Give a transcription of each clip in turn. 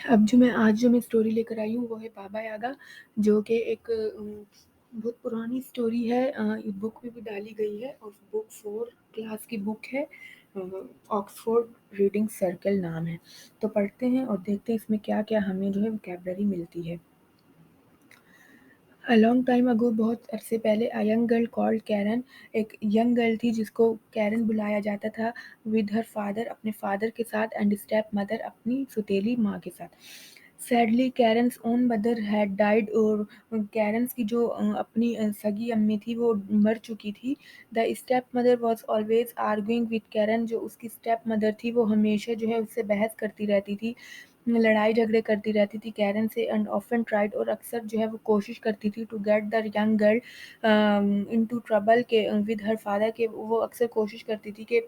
اب جو میں اسٹوری لے کر آئی ہوں وہ ہے بابا یاگا، جو کہ ایک بہت پرانی اسٹوری ہے، بک میں بھی ڈالی گئی ہے اور بک 4 کلاس کی بک ہے، آکسفورڈ ریڈنگ سرکل نام ہے۔ تو پڑھتے ہیں اور دیکھتے ہیں اس میں کیا کیا ہمیں جو ہے وکیبلری ملتی ہے۔ A long time ago، بہت عرصے پہلے، a young girl called Karen، ایک ینگ گرل تھی جس کو کیرن بلایا جاتا تھا، with her father، اپنے فادر کے ساتھ، and step mother، اپنی سوتیلی ماں کے ساتھ۔ Sadly، Karen's own mother had died، اور کیرنس کی جو اپنی سگی امی تھی وہ مر چکی تھی۔ The step mother was always arguing with Karen، جو اس کی step mother تھی وہ ہمیشہ جو ہے اس سے بحث کرتی رہتی تھی، لڑائی جھگڑے کرتی رہتی تھی کیرن سے، اینڈ آفن ٹرائڈ، اور اکثر جو ہے وہ کوشش کرتی تھی to get the young girl into trouble, کہ ود ہر فادر، کہ وہ اکثر کوشش کرتی تھی کہ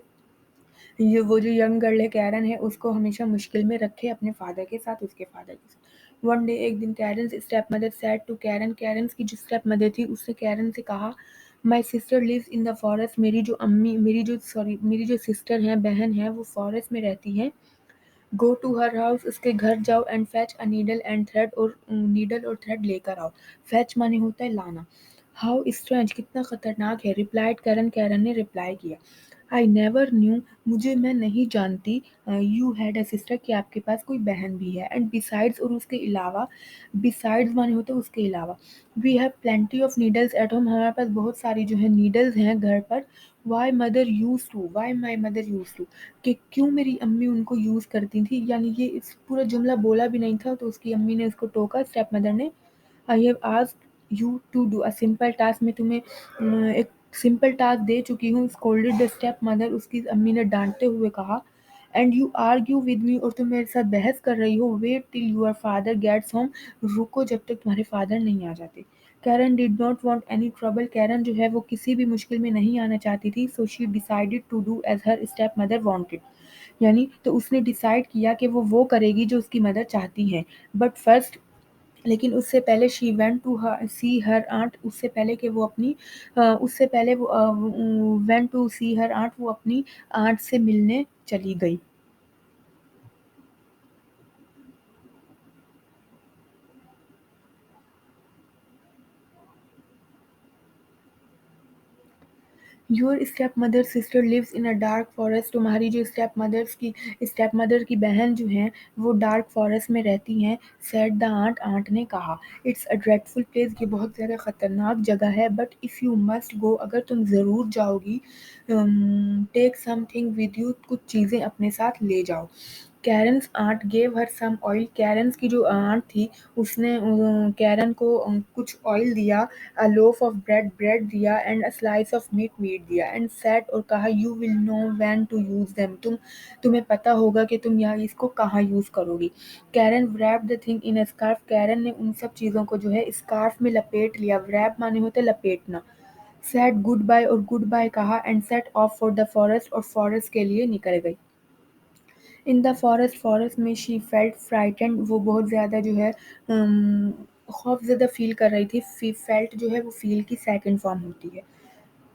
وہ جو ینگ گرل ہے کیرن ہے اس کو ہمیشہ مشکل میں رکھے اپنے فادر کے ساتھ، اس کے فادر کے ساتھ۔ ون ڈے، ایک دن، Karen's step mother said to Karen, Karen's کی جو اسٹیپ مدر تھی اس نے کیرن سے کہا، my sister lives in the forest, میری جو سسٹر ہیں، بہن ہیں، وہ فارسٹ میں رہتی ہیں۔ گو ٹو ہر ہاؤس، اس کے گھر جاؤ، and fetch a needle and thread, اور نیڈل اور تھریڈ لے کر آؤ۔ فیچ مانے ہوتا ہے لانا۔ ہاؤ اسٹرینج، کتنا خطرناک ہے، ریپلائڈ کیرن نے ریپلائی کیا، آئی نیور نیو، میں نہیں جانتی، یو ہیڈ اے سسٹر، کہ آپ کے پاس کوئی بہن بھی ہے، اینڈ بیسائڈز، اور اس کے علاوہ، بیسائڈز مانے ہوتا ہے اس کے علاوہ، we have plenty of needles at home, ہمارے پاس بہت ساری جو ہے نیڈلز ہیں گھر پر۔ Why my mother use to, کہ کیوں میری امی ان کو یوز کرتی تھی، یعنی یہ اس پورا جملہ بولا بھی نہیں تھا تو اس کی امی نے اس کو ٹوکا، اسٹیپ مدر نے۔ I have asked you to do a simple task, میں تمہیں ایک سمپل ٹاسک دے چکی ہوں، اسکولڈڈ دا اسٹیپ مدر، اس کی امی نے ڈانٹتے ہوئے کہا، and you argue with me, اور تم میرے ساتھ بحث کر رہی ہو، wait till your father gets home, رکو جب تک تمہارے فادر نہیں آ جاتے۔ Karen did not want any trouble, Karen جو ہے وہ کسی بھی مشکل میں نہیں آنا چاہتی تھی، so she decided to do as her step mother wanted, یعنی تو اس نے ڈیسائیڈ کیا کہ وہ کرے گی جو اس کی مدر چاہتی ہیں۔ بٹ فرسٹ، لیکن اس سے پہلے، she went to see her aunt, اس سے پہلے کہ وہ اپنی اس سے پہلے وہ went to see her aunt, وہ اپنی آنٹ سے ملنے چلی گئی۔ Your step mother sister lives in a dark forest, تمہاری جو اسٹیپ مدر کی بہن جو ہیں وہ ڈارک فارسٹ میں رہتی ہیں، سیڈ دا آنٹ، آنٹ نے کہا، اٹس اے ڈریڈفل پلیس، یہ بہت زیادہ خطرناک جگہ ہے، but if you must go, اگر تم ضرور جاؤ گی، ٹیک سم تھنگ ود یو، کچھ چیزیں اپنے ساتھ لے جاؤ۔ کیرنس آنٹ گیو ہر سم آئل، کیرنس کی جو آنٹ تھی اس نے کیرن کو کچھ آئل دیا، a loaf of bread دیا، and a slice of meat دیا، and said، اور کہا، you will know when to use them، تمہیں پتہ ہوگا کہ تم یہاں اس کو کہاں یوز کرو گی۔ Keran wrapped the thing in a scarf، Keran نے ان سب چیزوں کو جو ہے اسکارف میں لپیٹ لیا، wrap مانے ہوتا ہے لپیٹنا۔ said گڈ بائی، اور گڈ بائی کہا، and set off for the forest، اور فارسٹ کے لیے نکل گئی۔ ان دا فارسٹ میں، شی فیلٹ فرائٹنڈ، وہ بہت زیادہ جو ہے خوف زدہ فیل کر رہی تھی، فیلٹ جو ہے وہ فیل کی سیکنڈ فارم ہوتی ہے۔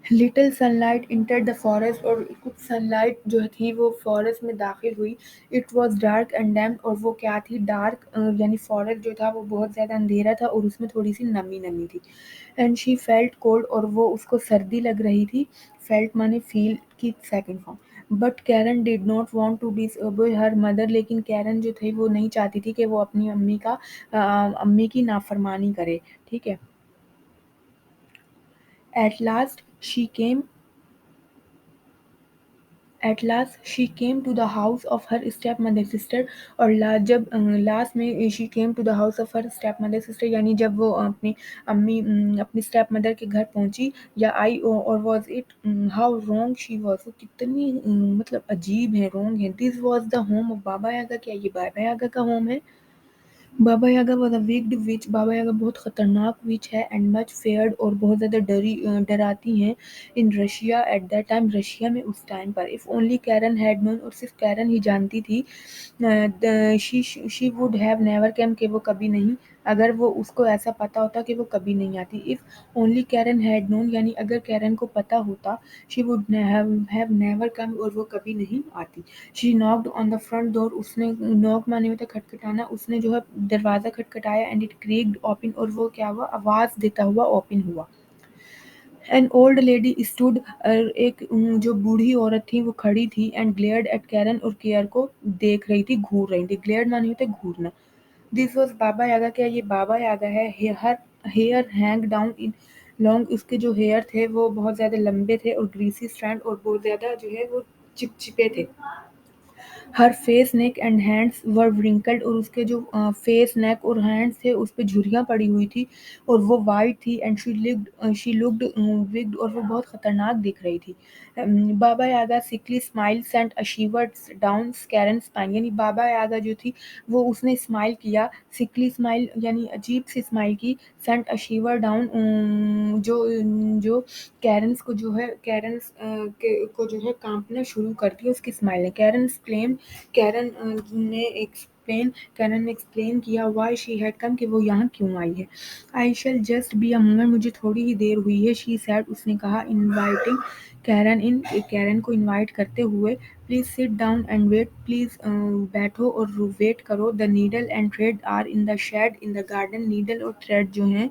Little sun light enter the forest, اور کچھ سن لائٹ جو تھی وہ فارسٹ میں داخل ہوئی۔ It was dark and damp, اور وہ کیا تھی، ڈارک، یعنی فارسٹ جو تھا وہ بہت زیادہ اندھیرا تھا اور اس میں تھوڑی سی نمی تھی۔ اینڈ شی فیلٹ کولڈ، اور وہ اس کو سردی لگ رہی تھی، فیلٹ مانے فیل کی second form. But Karen did not want to disobey her mother, لیکن کیرن جو تھی وہ نہیں چاہتی تھی کہ وہ اپنی امی کی نافرمانی کرے، ٹھیک ہے۔ At last she came to the house of her step mother sister, اور جب لاسٹ میں she came to the house of her step mother sister, یعنی جب وہ اپنی اپنی اسٹیپ مدر کے گھر پہنچی یا آئی، اور was it how wrong she was, وہ کتنی مطلب عجیب ہے، رونگ ہے۔ This was the home of بابا یاگا، کیا یہ بابا یاگا کا ہوم ہے؟ بابا یاگا واز اے وکڈ وچ، بابا یاگا بہت خطرناک وچ ہے، اینڈ مچ فیئرڈ، اور بہت زیادہ ڈراتی ہیں، in Russia at that time, Russia میں اس ٹائم پر۔ If only Karen had known, اور صرف کیرن ہی جانتی تھی، she would have never came, کہ وہ کبھی نہیں اگر وہ اس کو ایسا پتا ہوتا کہ وہ کبھی نہیں آتی. If only Karen had known, یعنی اگر کیرن کو پتا ہوتا she would have never come, اور وہ کبھی نہیں آتی. She knocked on the front door, اس نے knock مانے ہوتا کھٹکھٹانا، اس نے جو ہے دروازہ کھٹکھٹایا and it creaked open، اور وہ کیا ہوا آواز دیتا ہوا اوپن ہوا. An old lady stood، ایک جو بوڑھی عورت تھی وہ کھڑی تھی and glared at Karen، اور کیئر کو دیکھ رہی تھی، گھور رہی تھی. glared مانے ہوتے گھورنا. This was بابا یاگا. کیا یہ بابا یاگا ہے؟ Her hair hang down in long، اس کے جو ہیئر تھے وہ بہت زیادہ لمبے تھے اور greasy strand، اور بہت زیادہ جو ہے وہ چپچپے تھے. Her face neck and hands were wrinkled, اور اس کے جو فیس نیک اور ہینڈس تھے اس پہ جھریاں پڑی ہوئی تھی اور وہ وائٹ تھی. اینڈ شی لکڈ وگڈ، اور وہ بہت خطرناک دکھ رہی تھی. Baba Yaga sickly smile sent a shiver down Karen spine, یعنی بابا یاگا جو تھی وہ اس نے اسمائل کیا، سکلی اسمائل یعنی عجیب سی اسمائل کی، سینٹ اے شیور ڈاؤن جو جو کیرنس کو جو ہے کیرنس کو جو ہے کانپنا شروع کر دیا اس کی اسمائل نے. کیرن نے ایکسپلین کیا وائی شی ہیڈ کم، کہ وہ یہاں کیوں آئی ہے. I shall just be a moment, مجھے تھوڑی ہی دیر ہوئی ہے. شی سیڈ، اس نے کہا، انوائٹنگ کیرن ان، کیرن کو انوائٹ کرتے ہوئے. Please sit down and wait, please بیٹھو اور ویٹ کرو. The needle and thread are in the shed in the garden, needle اور تھریڈ جو ہیں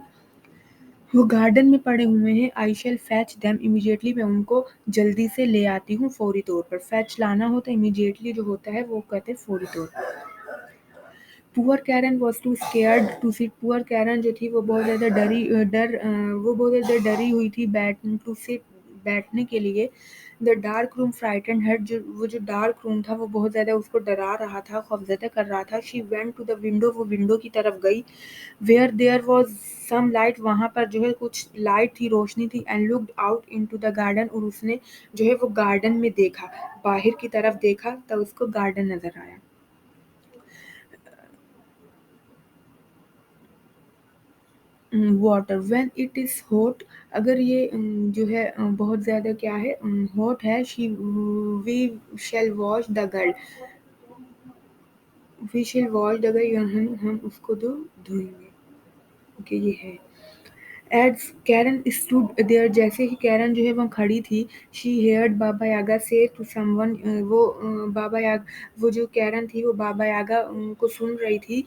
وہ گارڈن میں پڑے ہوئے ہیں. I shall fetch them immediately, میں ان کو جلدی سے لے آتی ہوں، فوری طور پر. فیچ لانا ہوتا ہے، امیڈیٹلی جو ہوتا ہے وہ کہتے ہیں فوری طور پر. Poor Karen was too scared to sit, poor Keran جو تھی وہ بہت زیادہ وہ بہت زیادہ ڈری ہوئی تھی بیٹھنے کے لیے. دا ڈارک روم فرائٹنڈ ہر، وہ جو ڈارک روم تھا وہ بہت زیادہ اس کو ڈرا رہا تھا، خوفزدہ کر رہا تھا. She went to the window, وہ ونڈو کی طرف گئی. Where there was some light, وہاں پر جو ہے کچھ لائٹ تھی، روشنی تھی. And looked out into the garden, اور اس نے جو ہے وہ گارڈن میں دیکھا، باہر کی طرف دیکھا تب اس کو گارڈن نظر آیا. Water when it is hot, اگر یہ جو ہے بہت زیادہ کیا ہے ہاٹ ہے. We shall wash the girl, we shall wash the girl, ہم اس کو دھوئیں گے. اوکے یہ ہے. ایز کیرن اسٹوڈ دیئر، جیسے ہی کیرن جو ہے وہ کھڑی تھی. شی ہیئرڈ بابا یاگا سے ٹو سم ون، وہ بابا یاگا، وہ جو کیرن تھی وہ بابا یاگا کو سن رہی تھی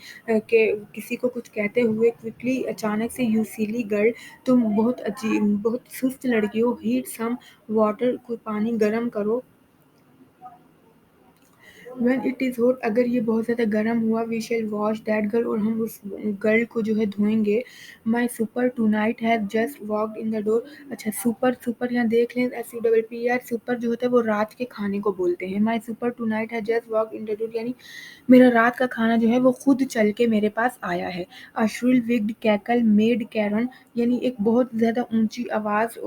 کہ کسی کو کچھ کہتے ہوئے. کوئکلی، اچانک سے. یو سیلی گرل، تم بہت عجیب بہت سست لڑکی ہو. ہیٹ سم واٹر، کوئی پانی گرم کرو. وین اٹ از ہاٹ، اگر یہ بہت زیادہ گرم ہوا. We shall wash that girl, اور ہم اس گرل کو جو ہے دھوئیں گے. My supper tonight has just walked in the door. اچھا سپر یہاں دیکھ لیں، SUPPER. سپر جو ہوتا ہے وہ رات کے کھانے کو بولتے ہیں. My supper tonight has just walked in the door, یعنی میرا رات کا کھانا جو ہے وہ خود چل کے میرے پاس آیا ہے. اشریل وگڈ کیکل میڈ کیرن، یعنی ایک بہت زیادہ اونچی آواز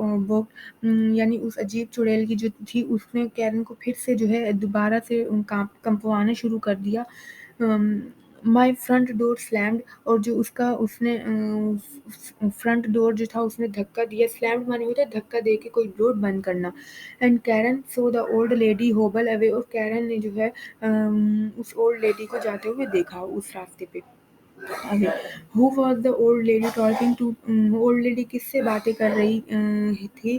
یعنی اس عجیب چڑیل کی جو تھی اس نے کیرن کو پھر سے جو ہے دوبارہ سے کنپوانا شروع کر دیا. مائی فرنٹ ڈور سلیمڈ، اور جو اس نے فرنٹ ڈور جو تھا اس نے دھکا دیا. سلیمڈ مانے ہوتا ہے دھکا دے کے کوئی ڈور بند کرنا. And Karen saw the old lady hobble away, اور کیرن نے جو ہے اس اولڈ لیڈی کو جاتے ہوئے دیکھا اس راستے پہ. Who was the old lady talking to, old lady کس سے باتیں کر رہی تھی.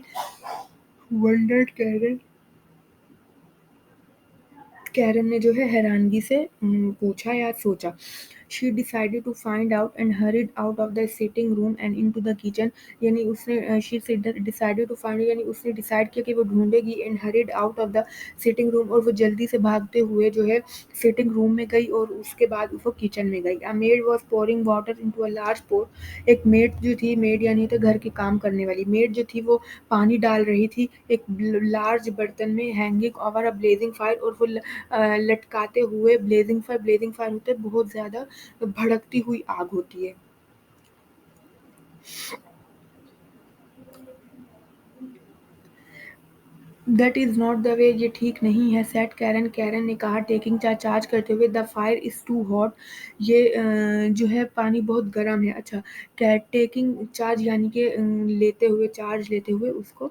ونڈرڈ کیرن نے جو ہے حیرانگی سے پوچھا یا سوچا. She decided to find out and hurried out of the sitting room and into the kitchen, یعنی اس نے شی ڈیسائیڈڈ ٹو فائنڈ، یعنی اس نے ڈیسائیڈ کیا کہ وہ ڈھونڈے گی. And hurried out of the sitting room, اور وہ جلدی سے بھاگتے ہوئے جو ہے سٹنگ روم میں گئی، اور اس کے بعد وہ کچن میں گئی. A maid was pouring water into a large pot، ایک میڈ جو تھی، میڈ یعنی تو گھر کے کام کرنے والی میڈ جو تھی وہ پانی ڈال رہی تھی ایک لارج برتن میں. ہینگنگ اوور اے بلیزنگ فائر، اور وہ لٹکاتے ہوئے. بلیزنگ فائر ہوتے بہت زیادہ بھڑکتی ہوئی آگ ہوتی ہے. دیٹ از ناٹ دا وے، یہ ٹھیک نہیں ہے. سیٹ کیرن نے کہا، ٹیکنگ چارج کرتے ہوئے. The fire is too hot, یہ جو ہے پانی بہت گرم ہے. اچھا ٹیکنگ چارج یعنی کہ چارج لیتے ہوئے اس کو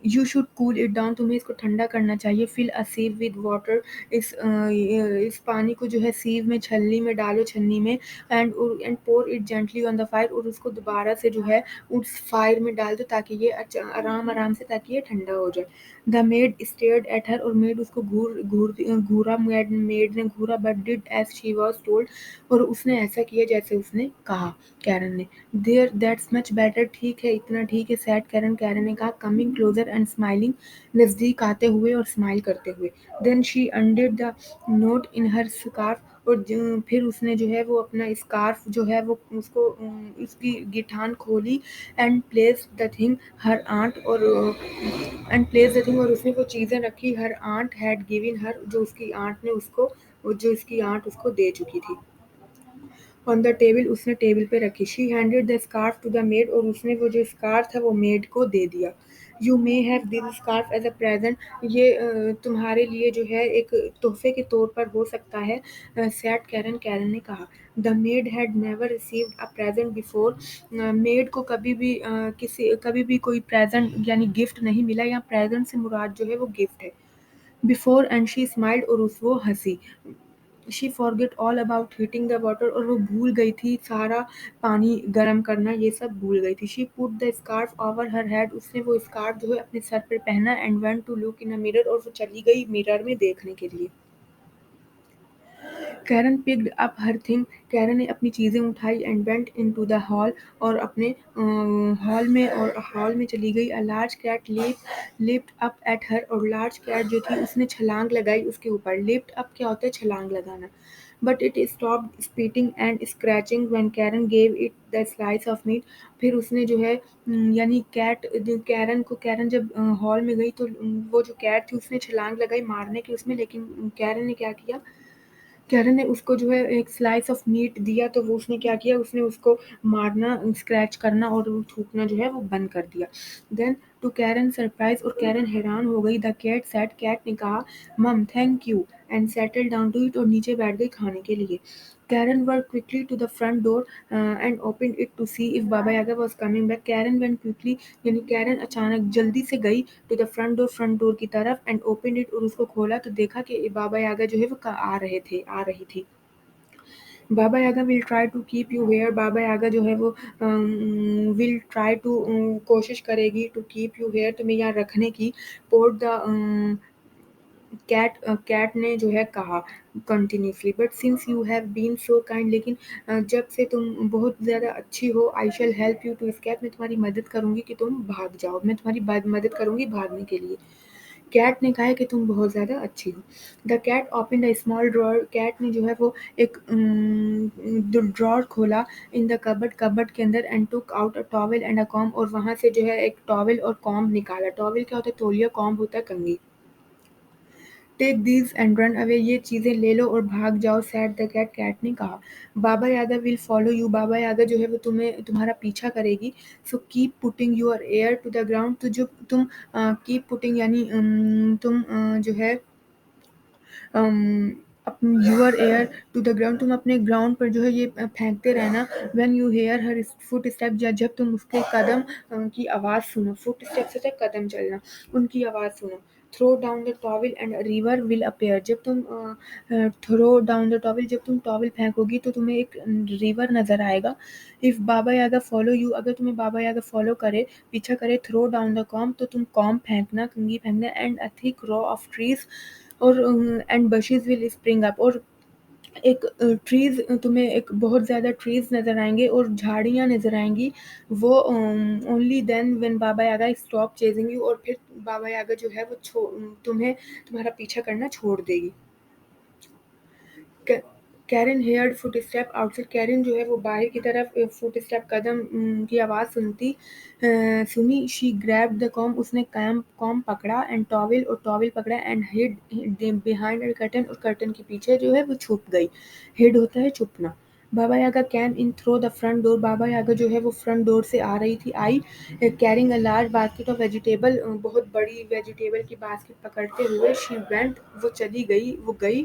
you should cool it down, تمہیں اس کو ٹھنڈا کرنا چاہیے. Fill a sieve with water, اس پانی کو جو ہے سیو میں، چھلنی میں ڈالو، چھلنی میں. اینڈ پور it gently on the fire, اور اس کو دوبارہ سے جو ہے اس فائر میں ڈال دو تاکہ یہ آرام آرام سے، تاکہ یہ ٹھنڈا ہو جائے. دا میڈ اسٹیئرڈ ایٹ ہر، اور میڈ اس کو گھورا، میڈ نے گھورا. But did as she was told, اور اس نے ایسا کیا جیسے اس نے کہا، کیرن نے. دیر دیٹس مچ بیٹر، ٹھیک ہے، اتنا ٹھیک ہے. سیڈ کیرن، کیرن نے کہا. کمنگ کلوزر اینڈ اسمائلنگ، نزدیک آتے ہوئے اور اسمائل کرتے ہوئے. دین شی انڈیڈ دا نوٹ ان ہر اسکارف، اور پھر اس نے جو ہے وہ اپنا اسکارف جو ہے وہ اس کو اس کی گٹھان کھولی. And place the thing her aunt, اور اس نے وہ چیزیں رکھی her aunt had given her, جو اس کی آنٹ نے اس کو دے چکی تھی. آن دا ٹیبل، اس نے ٹیبل پہ رکھی. She handed the scarf to the maid, اور اس نے وہ جو اسکارف تھا وہ میڈ کو دے دیا. You may have this scarf as a present, یہ تمہارے لیے جو ہے ایک تحفے کے طور پر ہو سکتا ہے. سیڈ کیرن، کیرن نے کہا. The maid had never received a present before, maid کو کبھی بھی کوئی پریزنٹ یعنی گفٹ نہیں ملا. یا پریزنٹ سے مراد جو ہے وہ گفٹ ہے. بفور، اینڈ شی اسمائلڈ، اور وہ ہنسی. She forgot all about heating the water, اور وہ بھول گئی تھی سارا پانی گرم کرنا، یہ سب بھول گئی تھی. She put the scarf over her head, اس نے وہ اسکارف جو ہے اپنے سر پر پہنا. And went to look in a mirror, اور وہ چلی گئی میرر میں دیکھنے کے لیے. Karen picked up her thing, Karen نے اپنی چیزیں اٹھائی. And went into the hall, اور اپنے ہال میں چلی گئی. A large cat leapt up at her, اور لارج کیٹ جو تھی اس نے چھلانگ لگائی اس کے اوپر. لیپڈ اپ کیا ہوتا ہے؟ چھلانگ لگانا. But it stopped spitting and scratching when Karen gave it the slice of meat. پھر اس نے جو ہے یعنی کیرن جب ہال میں گئی تو وہ جو کیٹ تھی اس نے چھلانگ لگائی مارنے کی اس میں. لیکن کیرن نے کیا کیا؟ کیرن نے اس کو جو ہے ایک سلائس آف میٹ دیا. تو وہ اس نے کیا کیا؟ اس نے اس کو مارنا، اسکریچ کرنا اور تھوکنا جو ہے وہ بند کر دیا. دین ٹو کیرن سرپرائز، اور کیرن حیران ہو گئی. دا کیٹ سیڈ، کیٹ نے کہا. Hmm thank you, and settled down to it, اور نیچے بیٹھ گئی کھانے کے لیے. کیرن ورک quickly to the front door and opened it to see if Baba Yaga was coming back. Karen went quickly, یعنی کیرن اچانک جلدی سے گئی ٹو دا فرنٹ ڈور کی طرف. اینڈ اوپنڈ اٹ، اور اس کو کھولا تو دیکھا کہ بابا یاگا جو ہے وہ آ رہی تھی. Baba Yaga will try to keep you here, Baba Yaga جو ہے وہ ول ٹرائی ٹو، کوشش کرے گی، ٹو کیپ یو ہیئر، تمہیں یہاں رکھنے کی. پورٹ دا کیٹ نے جو ہے کہا continuously. But since you have been so kind, لیکن جب سے تم بہت زیادہ اچھی ہو. I shall help you to escape, میں تمہاری مدد کروں گی کہ تم بھاگ جاؤ، میں تمہاری مدد کروں گی بھاگنے کے لیے. کیٹ نے کہا ہے کہ تم بہت زیادہ اچھی ہو. The cat opened a small drawer, cat نے جو ہے وہ ایک ڈرار کھولا ان دا کبڈ کے اندر. And took out a towel and a comb, اور وہاں سے جو ہے ایک ٹاول اور کامب نکالا. ٹاول کیا ہوتا ہے؟ تولیہ. کامب ہوتا ہے کنگھی. ٹیک دیز اینڈ رن اوے، یہ چیزیں لے لو اور بھاگ جاؤ. سیڈ دا کیٹ، کیٹ نے کہا. بابا یاگا ول فالو یو، بابا یاگا جو ہے وہ تمہارا پیچھا کرے گی. So keep putting your ear to the ground, تو جو تم کیپ پٹنگ یعنی تم جو ہے your ear to the ground, تم اپنے گراؤنڈ پر جو ہے یہ پھینکتے رہنا. When you hear her footstep, جب تم اس کے قدم کی آواز سنو. فٹ اسٹیپ سے ہوتا ہے قدم چلنا، ان کی آواز سنو. Through down the towel and river will appear, جب تم تھرو ڈاؤن دا ٹاول، جب تم ٹاول پھینکو گی تو تمہیں ایک ریور نظر آئے گا. اف بابا یاگا فالو یو، اگر تمہیں بابا یاگا فالو کرے، پیچھا کرے. تھرو ڈاؤن دا کامب، تو تم کامب پھینکنا، کنگھی پھینکنا. اینڈ اے تھک رو آف ٹریز، اور اینڈ بشیز ول اسپرنگ اپ، اور ایک ٹریز، تمہیں ایک بہت زیادہ ٹریز نظر آئیں گے اور جھاڑیاں نظر آئیں گی. وہ اونلی دین وین بابا یاگا اسٹاپ چیزنگ یو، اور پھر بابا یاگا جو ہے وہ تمہارا پیچھا کرنا چھوڑ دے گی. Karen heard foot step outside, Karen جو ہے وہ باہر کی طرف فٹ اسٹیپ قدم کی آواز سنی. شی گریبڈ دا کامب، اس نے کامب پکڑا. اینڈ ٹاول، اور ٹاول پکڑا. And hid behind a curtain, اور کرٹن کے پیچھے جو ہے وہ چھپ گئی. ہڈ ہوتا ہے چھپنا. Baba Yaga came in through the front door, Baba Yaga جو ہے وہ فرنٹ ڈور سے آ رہی تھی، آئی. Carrying a large basket of vegetable, بہت بڑی ویجیٹیبل کی باسکٹ پکڑتے ہوئے. شی وینٹ، وہ چلی گئی، وہ گئی.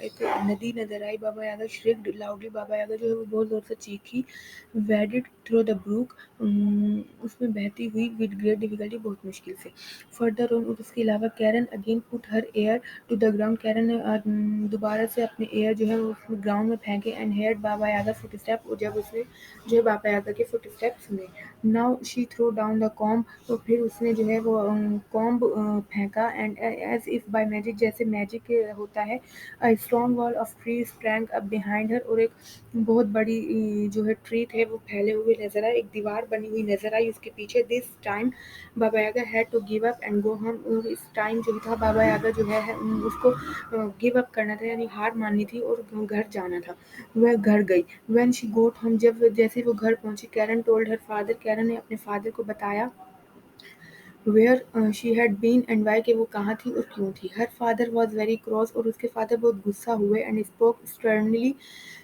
ایک ندی نظر آئی. بابا یاگا shrieked loudly. بابا یاگا جو ہے وہ بہت زور سے چیخی. waded through the brook. اس میں بہتی ہوئی with great difficulty, بہت مشکل سے. further on, اور اس کے علاوہ Keran again put her ear to the ground. Keran نے دوبارہ سے اپنے ایئر جو ہے وہ گراؤنڈ میں پھینکے. and heard بابا یاگا فٹ اسٹیپ. اور جب اس نے جو ہے بابا یاگا کے فٹ اسٹیپ سنے. now she threw down the comb. تو پھر اس نے جو ہے وہ کومب پھینکا. And as if by magic, جیسے میجک ہوتا ہے, a strong wall of trees sprang up behind her. اور ایک بہت بڑی جو ہے ٹری تھے وہ پھیلے ہوئے نظر آئے, ایک دیوار بنی ہوئی نظر آئی اس کے پیچھے. this time بابا یاگا had to give up and go home. اور اس ٹائم جو تھا بابا یاگا جو ہے اس کو گیو اپ کرنا تھا, یعنی ہار ماننی تھی اور گھر جانا تھا. وہ گھر گئی. when she got home, جب جیسے وہ گھر پہنچی, Keran told her father. Keran نے اپنے فادر کو بتایا where she had been and why, کہ وہ کہاں تھی اور کیوں تھی. her father was very cross. اور اس کے فادر بہت غصہ ہوئے. and spoke sternly.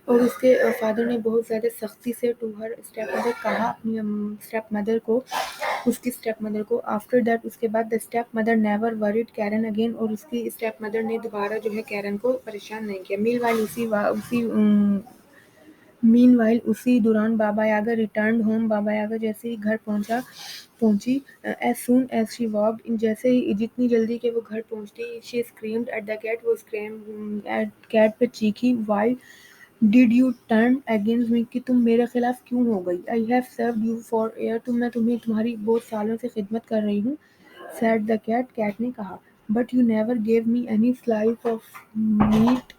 اور اس کے فادر نے بہت زیادہ سختی سے to her stepmother, کہا اپنی اسٹیپ مدر کو, اس کی اسٹیپ مدر کو. after that, اس کے بعد the stepmother never worried Karen again. اور اس کی اسٹیپ مدر نے دوبارہ جو ہے کیرن کو پریشان نہیں کیا. مین وائل اسی دوران بابا یاگا ریٹرنڈ ہوم. بابا یاگا جیسے ہی گھر پہنچی. As soon as she walked in, جیسے ہی جتنی جلدی کہ وہ گھر پہنچتی, she screamed at the cat. وہ کیٹ پہ چیخی. Why did you turn against me, کہ تم میرے خلاف کیوں ہو گئی. I have served you for year, میں تمہیں تمہاری بہت سالوں سے خدمت کر رہی ہوں. سیڈ دا کیٹ, کیٹ نے کہا. But you never gave me any slice of meat.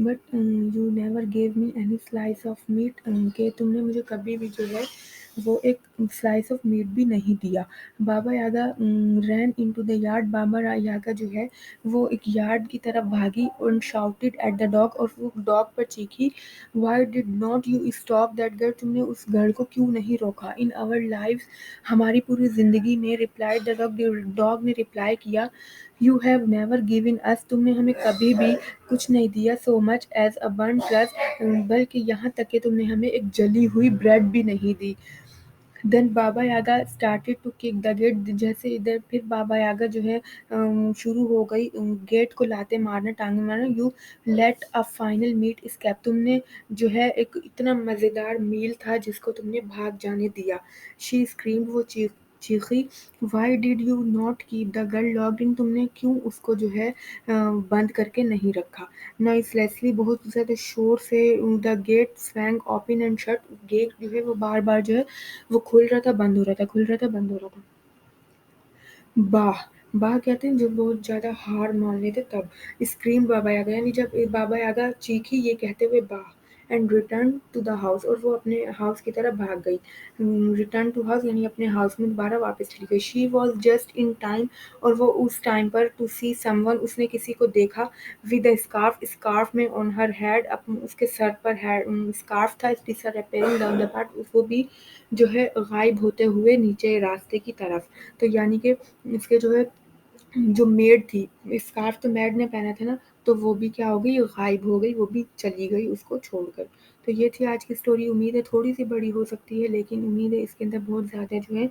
But you never gave me any slice of meat, کہ تم نے مجھے کبھی بھی جو ہے وہ ایک سلائس آف میٹ بھی نہیں دیا. بابا یاگا رین ان ٹو دا یارڈ. بابا یاگا جو ہے وہ ایک یارڈ کی طرف بھاگی. اور شاؤٹڈ ایٹ دا ڈاگ, اور وہ ڈاگ پر چیخی. Why did not you stop that girl, تم نے اس گھر کو کیوں نہیں روکا. ان آور لائفز, ہماری پوری زندگی میں. ریپلائڈ دا ڈاگ, ڈاگ نے ریپلائی کیا. You have never given us, تم نے ہمیں کبھی بھی کچھ نہیں دیا. So much as a burnt crust, بلکہ یہاں تک کہ تم نے ہمیں ایک جلی ہوئی بریڈ بھی نہیں دی. Then Baba Yaga started to kick the gate. جیسے ادھر پھر بابا یاگا جو ہے شروع ہو گئی گیٹ کو لاتے مارنا, ٹانگیں مارنا. You let a final meat escape, تم نے جو ہے ایک اتنا مزیدار میل تھا جس کو تم نے بھاگ جانے دیا. شی اسکریمڈ, وہ چیخی. Why did you not keep the girl locked in, تم نے کیوں اس کو جو ہے بند کر کے نہیں رکھا. نوائسلیسلی, بہت زیادہ شور سے. The gate swung open and shut, gate جو ہے وہ بار بار جو ہے وہ کھل رہا تھا, بند ہو رہا تھا, کھل رہا تھا, بند ہو رہا تھا. باہ کہتے ہیں جب بہت زیادہ ہار مان لیتے تب. اسکریم بابا یاگا, یعنی جب بابا یاگا چیخی یہ کہتے ہوئے باہ. And return to the house, اور وہ اپنے ہاؤس کی طرف بھاگ گئی. ریٹرن ٹو ہاؤس یعنی اپنے ہاؤس میں دوبارہ واپس چلی گئی. She was just in time, اور وہ اس ٹائم پر. ٹو سی سم ون, اس نے کسی کو دیکھا. ود اے اسکارف, اسکارف میں. آن ہر ہیڈ, اس کے سر پر اسکارف تھا. ڈساپیئرنگ ڈاؤن دا پاتھ, وہ بھی جو ہے غائب ہوتے ہوئے نیچے راستے کی طرف. تو یعنی کہ اس کے جو ہے جو میڈ تھی, اسکارف تو میڈ نے پہنا تھا نا, تو وہ بھی کیا ہو گئی, غائب ہو گئی, وہ بھی چلی گئی اس کو چھوڑ کر. تو یہ تھی آج کی سٹوری. امید ہے تھوڑی سی بڑی ہو سکتی ہے, لیکن امید ہے اس کے اندر بہت زیادہ جو ہے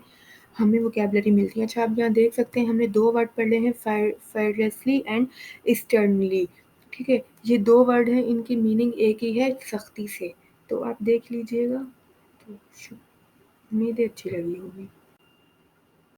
ہمیں ووکیبلری ملتی ہے. اچھا آپ یہاں دیکھ سکتے ہیں ہم نے 2 ورڈ پڑھ لے ہیں, فائرلیسلی اینڈ اسٹرنلی. ٹھیک ہے, یہ 2 ورڈ ہیں, ان کی میننگ ایک ہی ہے, سختی سے. تو آپ دیکھ لیجئے گا, تو امید ہے اچھی لگی ہوگی.